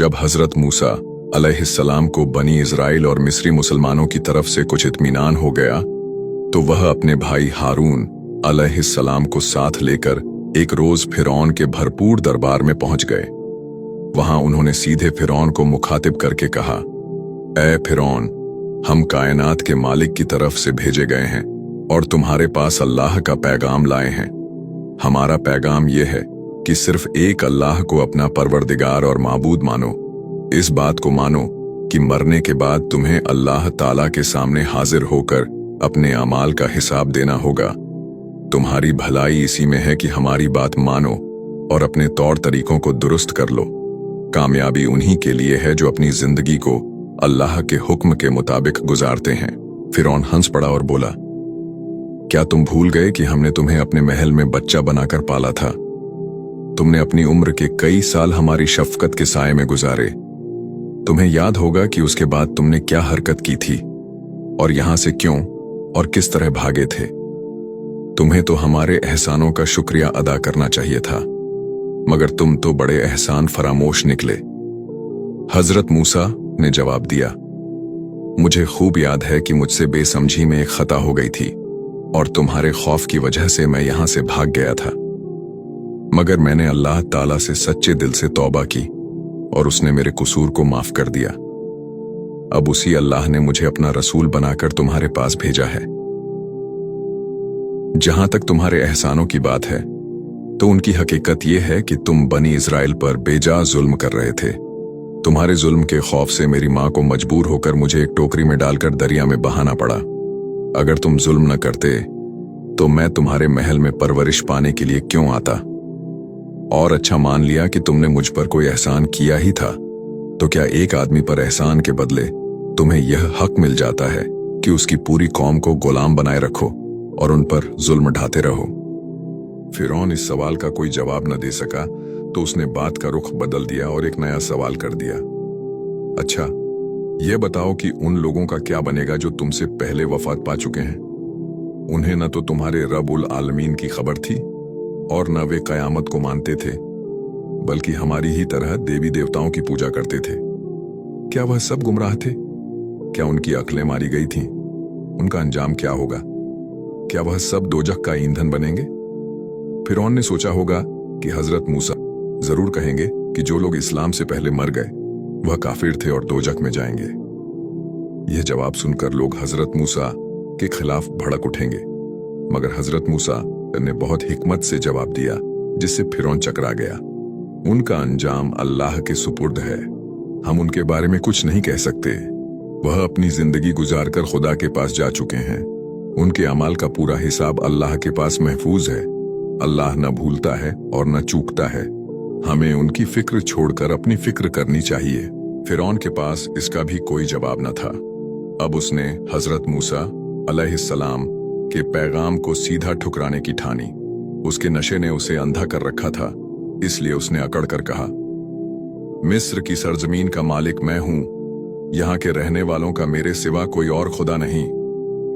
जब हजरत मूसा अलैहिस्सलाम को बनी इजराइल और मिस्री मुसलमानों की तरफ से कुछ इत्मीनान हो गया तो वह अपने भाई हारून अलैहिस्सलाम को साथ लेकर एक रोज फिरौन के भरपूर दरबार में पहुंच गए। वहां उन्होंने सीधे फिरौन को मुखातिब करके कहा, ऐ फिरौन, हम कायनात के मालिक की तरफ से भेजे गए हैं और तुम्हारे पास अल्लाह का पैगाम लाए हैं। हमारा पैगाम यह है कि सिर्फ एक अल्लाह को अपना परवरदिगार और माबूद मानो। इस बात को मानो कि मरने के बाद तुम्हें अल्लाह ताला के सामने हाजिर होकर अपने अमाल का हिसाब देना होगा। तुम्हारी भलाई इसी में है कि हमारी बात मानो और अपने तौर तरीकों को दुरुस्त कर लो। कामयाबी उन्हीं के लिए है जो अपनी जिंदगी को अल्लाह के हुक्म के मुताबिक गुजारते हैं। फिरौन हंस पड़ा और बोला, क्या तुम भूल गए कि हमने तुम्हें अपने महल में बच्चा बनाकर पाला था? तुमने अपनी उम्र के कई साल हमारी शफकत के साए में गुजारे। तुम्हें याद होगा कि उसके बाद तुमने क्या हरकत की थी और यहां से क्यों और किस तरह भागे थे। तुम्हें तो हमारे एहसानों का शुक्रिया अदा करना चाहिए था, मगर तुम तो बड़े एहसान फरामोश निकले। हजरत मूसा ने जवाब दिया, मुझे खूब याद है कि मुझसे बेसमझी में एक खता हो गई थी और तुम्हारे खौफ की वजह से मैं यहां से भाग गया था। मगर मैंने अल्लाह ताला से सच्चे दिल से तौबा की और उसने मेरे कसूर को माफ कर दिया। अब उसी अल्लाह ने मुझे अपना रसूल बनाकर तुम्हारे पास भेजा है। जहां तक तुम्हारे एहसानों की बात है तो उनकी हकीकत यह है कि तुम बनी इजराइल पर बेजा जुल्म कर रहे थे। तुम्हारे जुल्म के खौफ से मेरी मां को मजबूर होकर मुझे एक टोकरी में डालकर दरिया में बहाना पड़ा। अगर तुम जुल्म न करते तो मैं तुम्हारे महल में परवरिश पाने के लिए क्यों आता? और अच्छा मान लिया कि तुमने मुझ पर कोई एहसान किया ही था, तो क्या एक आदमी पर एहसान के बदले तुम्हें यह हक मिल जाता है कि उसकी पूरी कौम को गुलाम बनाए रखो और उन पर जुल्म ढाते रहो? फिरौन इस सवाल का कोई जवाब न दे सका तो उसने बात का रुख बदल दिया और एक नया सवाल कर दिया। अच्छा, यह बताओ कि उन लोगों का क्या बनेगा जो तुमसे पहले वफात पा चुके हैं? उन्हें न तो तुम्हारे रब्बुल आलमीन की खबर थी और न वे कयामत को मानते थे, बल्कि हमारी ही तरह देवी देवताओं की पूजा करते थे। क्या वह सब गुमराह थे? क्या उनकी अक्लें मारी गई थीं? उनका अंजाम क्या होगा? क्या वह सब दोजख का ईंधन बनेंगे? फिरौन ने सोचा होगा कि हजरत मूसा जरूर कहेंगे कि जो लोग इस्लाम से पहले मर गए वह काफिर थे और दोजख में जाएंगे। यह जवाब सुनकर लोग हजरत मूसा के खिलाफ भड़क उठेंगे, मगर हजरत मूसा ने बहुत हिकमत से जवाब दिया, जिससे फिरौन चकरा गया। उनका अंजाम अल्लाह के सुपुर्द है, हम उनके बारे में कुछ नहीं कह सकते। वह अपनी जिंदगी गुजारकर खुदा के पास जा चुके हैं। उनके अमाल का पूरा हिसाब अल्लाह के पास महफूज है। अल्लाह न भूलता है और न चूकता है। हमें उनकी फिक्र छोड़कर अपनी फिक्र करनी चाहिए। फिरौन के पास इसका भी कोई जवाब न था। अब उसने हजरत मूसा अलैहिस्सलाम के पैगाम को सीधा ठुकराने की ठानी। उसके नशे ने उसे अंधा कर रखा था, इसलिए उसने अकड़ कर कहा, मिस्र की सरजमीन का मालिक मैं हूं। यहां के रहने वालों का मेरे सिवा कोई और खुदा नहीं।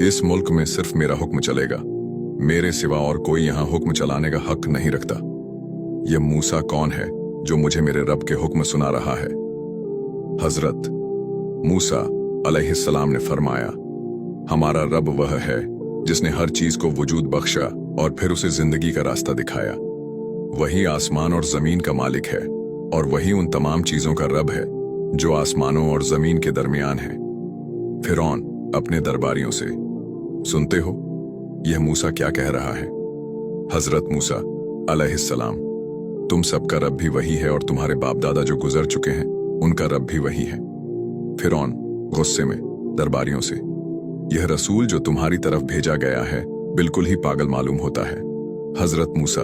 इस मुल्क में सिर्फ मेरा हुक्म चलेगा। मेरे सिवा और कोई यहां हुक्म चलाने का हक नहीं रखता। यह मूसा कौन है जो मुझे मेरे रब के हुक्म सुना रहा है? हजरत मूसा अलैहिस्सलाम ने फरमाया, हमारा रब वह है जिसने हर चीज को वजूद बख्शा और फिर उसे जिंदगी का रास्ता दिखाया। वही आसमान और जमीन का मालिक है और वही उन तमाम चीजों का रब है जो आसमानों और जमीन के दरमियान है। फिरौन अपने दरबारियों से, सुनते हो यह मूसा क्या कह रहा है? हजरत मूसा अलैहिस्सलाम, तुम सबका रब भी वही है और तुम्हारे बाप दादा जो गुजर चुके हैं उनका रब भी वही है। फिरौन गुस्से में दरबारियों से, यह रसूल जो तुम्हारी तरफ भेजा गया है बिल्कुल ही पागल मालूम होता है। हजरत मूसा,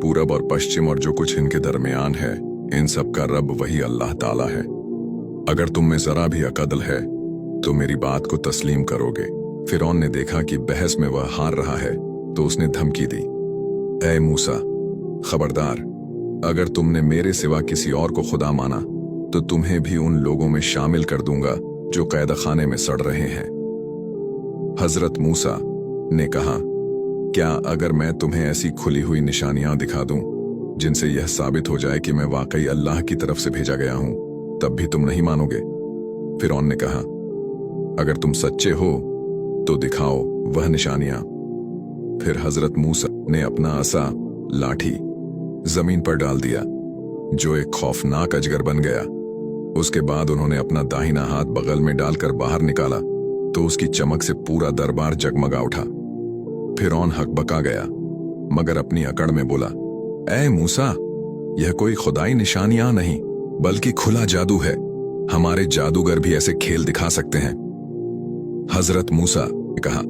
पूरब और पश्चिम और जो कुछ इनके दरमियान है इन सब का रब वही अल्लाह ताला है। अगर तुम में जरा भी अकल है तो मेरी बात को तस्लीम करोगे। फिरौन ने देखा कि बहस में वह हार रहा है तो उसने धमकी दी, ऐ मूसा, खबरदार, अगर तुमने मेरे सिवा किसी और को खुदा माना तो तुम्हें भी उन लोगों में शामिल कर दूंगा जो कैद खाने में सड़ रहे हैं। हजरत मूसा ने कहा, क्या अगर मैं तुम्हें ऐसी खुली हुई निशानियां दिखा दूं जिनसे यह साबित हो जाए कि मैं वाकई अल्लाह की तरफ से भेजा गया हूं, तब भी तुम नहीं मानोगे। फिरौन ने कहा, अगर तुम सच्चे हो तो दिखाओ वह निशानियां। फिर हजरत मूसा ने अपना असा लाठी जमीन पर डाल दिया, जो एक खौफनाक अजगर बन गया। उसके बाद उन्होंने अपना दाहिना हाथ बगल में डालकर बाहर निकाला तो उसकी चमक से पूरा दरबार जगमगा उठा। फिरौन हकबका गया, मगर अपनी अकड़ में बोला, ऐ मूसा, यह कोई खुदाई निशानियां नहीं बल्कि खुला जादू है। हमारे जादूगर भी ऐसे खेल दिखा सकते हैं। हजरत मूसा ने कहा,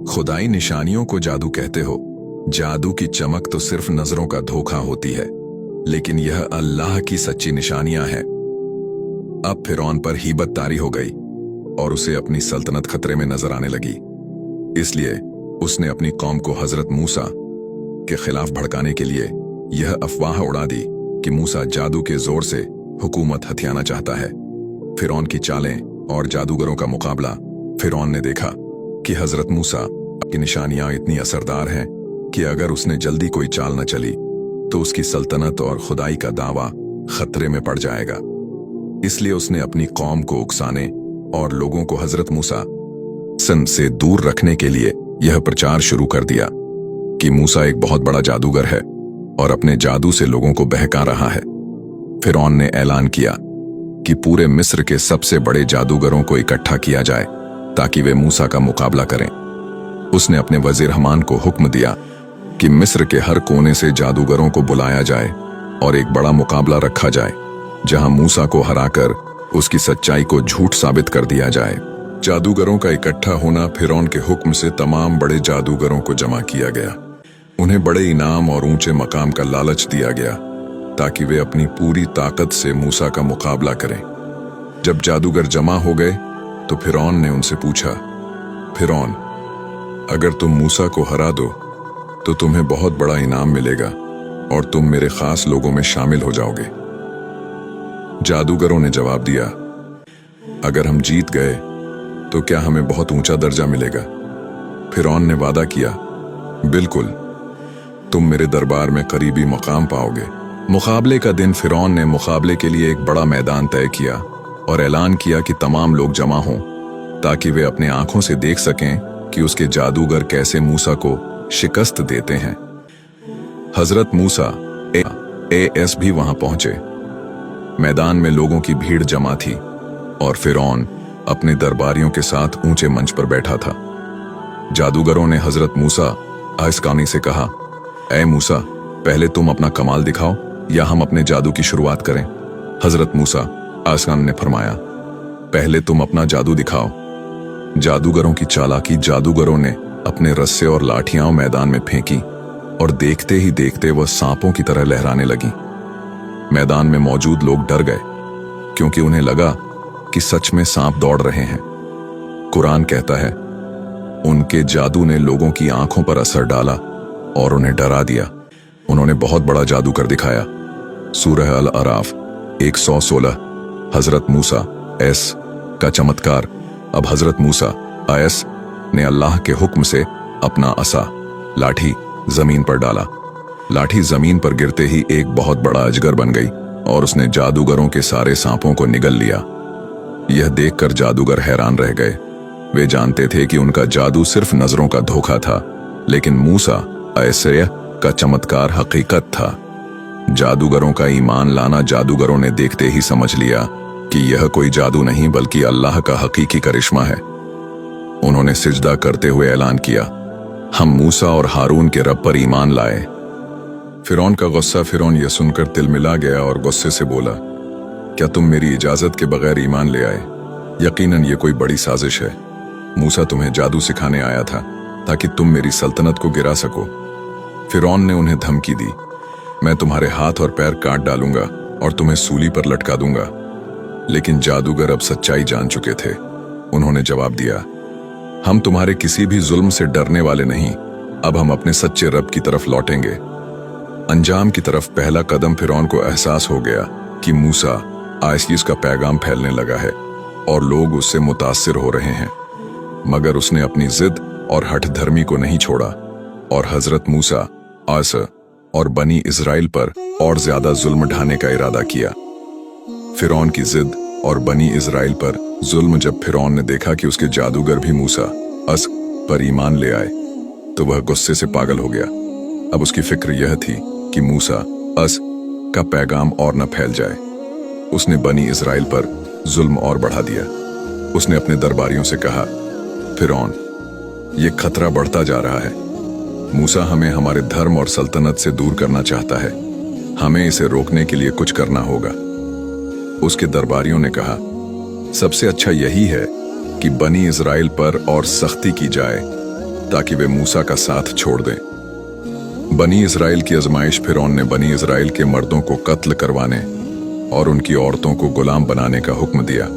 खुदाई निशानियों को जादू कहते हो? जादू की चमक तो सिर्फ नजरों का धोखा होती है, लेकिन यह अल्लाह की सच्ची निशानियां हैं। अब फिरौन पर हीबत तारी हो गई और उसे अपनी सल्तनत खतरे में नजर आने लगी। इसलिए उसने अपनी कौम को हजरत मूसा के खिलाफ भड़काने के लिए यह अफवाह उड़ा दी कि मूसा जादू के जोर से हुकूमत हथियाना चाहता है। फिरौन की चालें और जादूगरों का मुकाबला फिरौन ने देखा कि हजरत मूसा की निशानियां इतनी असरदार हैं कि अगर उसने जल्दी कोई चाल न चली तो उसकी सल्तनत और खुदाई का दावा खतरे में पड़ जाएगा। इसलिए उसने अपनी कौम को उकसाने और लोगों को हजरत मूसा से दूर रखने के लिए यह प्रचार शुरू कर दिया कि मूसा एक बहुत बड़ा जादूगर है और अपने जादू से लोगों को बहका रहा है। फिरौन ने ऐलान किया कि पूरे मिस्र के सबसे बड़े जादूगरों को इकट्ठा किया जाए ताकि वे मूसा का मुकाबला करें। उसने अपने वजीर हमान को हुक्म दिया कि मिस्र के हर कोने से जादूगरों को बुलाया जाए और एक बड़ा मुकाबला रखा जाए, जहां मूसा को हराकर उसकी सच्चाई को झूठ साबित कर दिया जाए। जादूगरों का इकट्ठा होना फिरौन के हुक्म से तमाम बड़े जादूगरों को जमा किया गया। उन्हें बड़े इनाम और ऊंचे मकाम का लालच दिया गया ताकि वे अपनी पूरी ताकत से मूसा का मुकाबला करें। जब जादूगर जमा हो गए तो फिरौन ने उनसे पूछा, फिरौन, अगर तुम मूसा को हरा दो तो तुम्हें बहुत बड़ा इनाम मिलेगा और तुम मेरे खास लोगों में शामिल हो जाओगे। जादूगरों ने जवाब दिया, अगर हम जीत गए तो क्या हमें बहुत ऊंचा दर्जा मिलेगा? फिरौन ने वादा किया, बिल्कुल, तुम मेरे दरबार में करीबी मकाम पाओगे। मुकाबले का दिन फिरौन ने मुकाबले के लिए एक बड़ा मैदान तय किया और ऐलान किया कि तमाम लोग जमा हों ताकि वे अपने आंखों से देख सकें कि उसके जादूगर कैसे मूसा को शिकस्त देते हैं। हजरत मूसा एस भी वहां पहुंचे। मैदान में लोगों की भीड़ जमा थी और फिरौन अपने दरबारियों के साथ ऊंचे मंच पर बैठा था। जादूगरों ने हजरत मूसा आसकानी से कहा, ऐ मूसा, पहले तुम अपना कमाल दिखाओ या हम अपने जादू की शुरुआत करें। हजरत मूसा आसकान ने फरमाया, पहले तुम अपना जादू दिखाओ। जादूगरों की चालाकी, जादूगरों ने अपने रस्से और लाठियां मैदान में फेंकी और देखते ही देखते वह सांपों की तरह लहराने लगी। मैदान में मौजूद लोग डर गए क्योंकि उन्हें लगा कि सच में सांप दौड़ रहे हैं। कुरान कहता है, उनके जादू ने लोगों की आंखों पर असर डाला और उन्हें डरा दिया। उन्होंने बहुत बड़ा जादू कर दिखाया। सूरह अल अराफ 116। हजरत मूसा एस का चमत्कार। अब हजरत मूसा एस ने अल्लाह के हुक्म से अपना असा लाठी जमीन पर डाला। लाठी जमीन पर गिरते ही एक बहुत बड़ा अजगर बन गई और उसने जादूगरों के सारे सांपों को निगल लिया। यह देखकर जादूगर हैरान रह गए। वे जानते थे कि उनका जादू सिर्फ नजरों का धोखा था, लेकिन मूसा ऐसे का चमत्कार हकीकत था। जादूगरों का ईमान लाना जादूगरों ने देखते ही समझ लिया कि यह कोई जादू नहीं बल्कि अल्लाह का हकीकी करिश्मा है। उन्होंने सिजदा करते हुए ऐलान किया, हम मूसा और हारून के रब पर ईमान लाए। फिरौन का गुस्सा, फिरौन यह सुनकर तिलमिला गया और गुस्से से बोला, क्या तुम मेरी इजाजत के बगैर ईमान ले आए? यकीनन ये कोई बड़ी साजिश है। मूसा तुम्हें जादू सिखाने आया था ताकि तुम मेरी सल्तनत को गिरा सको। फिरौन ने उन्हें धमकी दी, मैं तुम्हारे हाथ और पैर काट डालूंगा और तुम्हें सूली पर लटका दूंगा। लेकिन जादूगर अब सच्चाई जान चुके थे। उन्होंने जवाब दिया, हम तुम्हारे किसी भी जुल्म से डरने वाले नहीं। अब हम अपने सच्चे रब की तरफ लौटेंगे। अंजाम की तरफ पहला कदम फिरौन को एहसास हो गया कि मूसा आइसीस का पैगाम फैलने लगा है और लोग उससे मुतासिर हो रहे हैं। मगर उसने अपनी जिद और हठ धर्मी को नहीं छोड़ा और हजरत मूसा और बनी इजराइल पर और ज्यादा जुल्म ढाने का इरादा किया। फिरौन की जिद और बनी इजराइल पर जुल्म जब फिरौन ने देखा कि उसके जादूगर भी मूसा अस पर ईमान ले आए तो वह गुस्से से पागल हो गया। अब उसकी फिक्र यह थी कि मूसा अस का पैगाम और न फैल जाए। उसने बनी इजराइल पर जुल्म और बढ़ा दिया। उसने अपने दरबारियों से कहा, फिरौन, ये खतरा बढ़ता जा रहा है। मूसा हमें हमारे धर्म और सल्तनत से दूर करना चाहता है। हमें इसे रोकने के लिए कुछ करना होगा। उसके दरबारियों ने कहा, सबसे अच्छा यही है कि बनी इजराइल पर और सख्ती की जाए ताकि वे मूसा का साथ छोड़ दें। बनी इजराइल की आजमाइश फिरौन ने बनी इजराइल के मर्दों को कत्ल करवाने और उनकी औरतों को गुलाम बनाने का हुक्म दिया।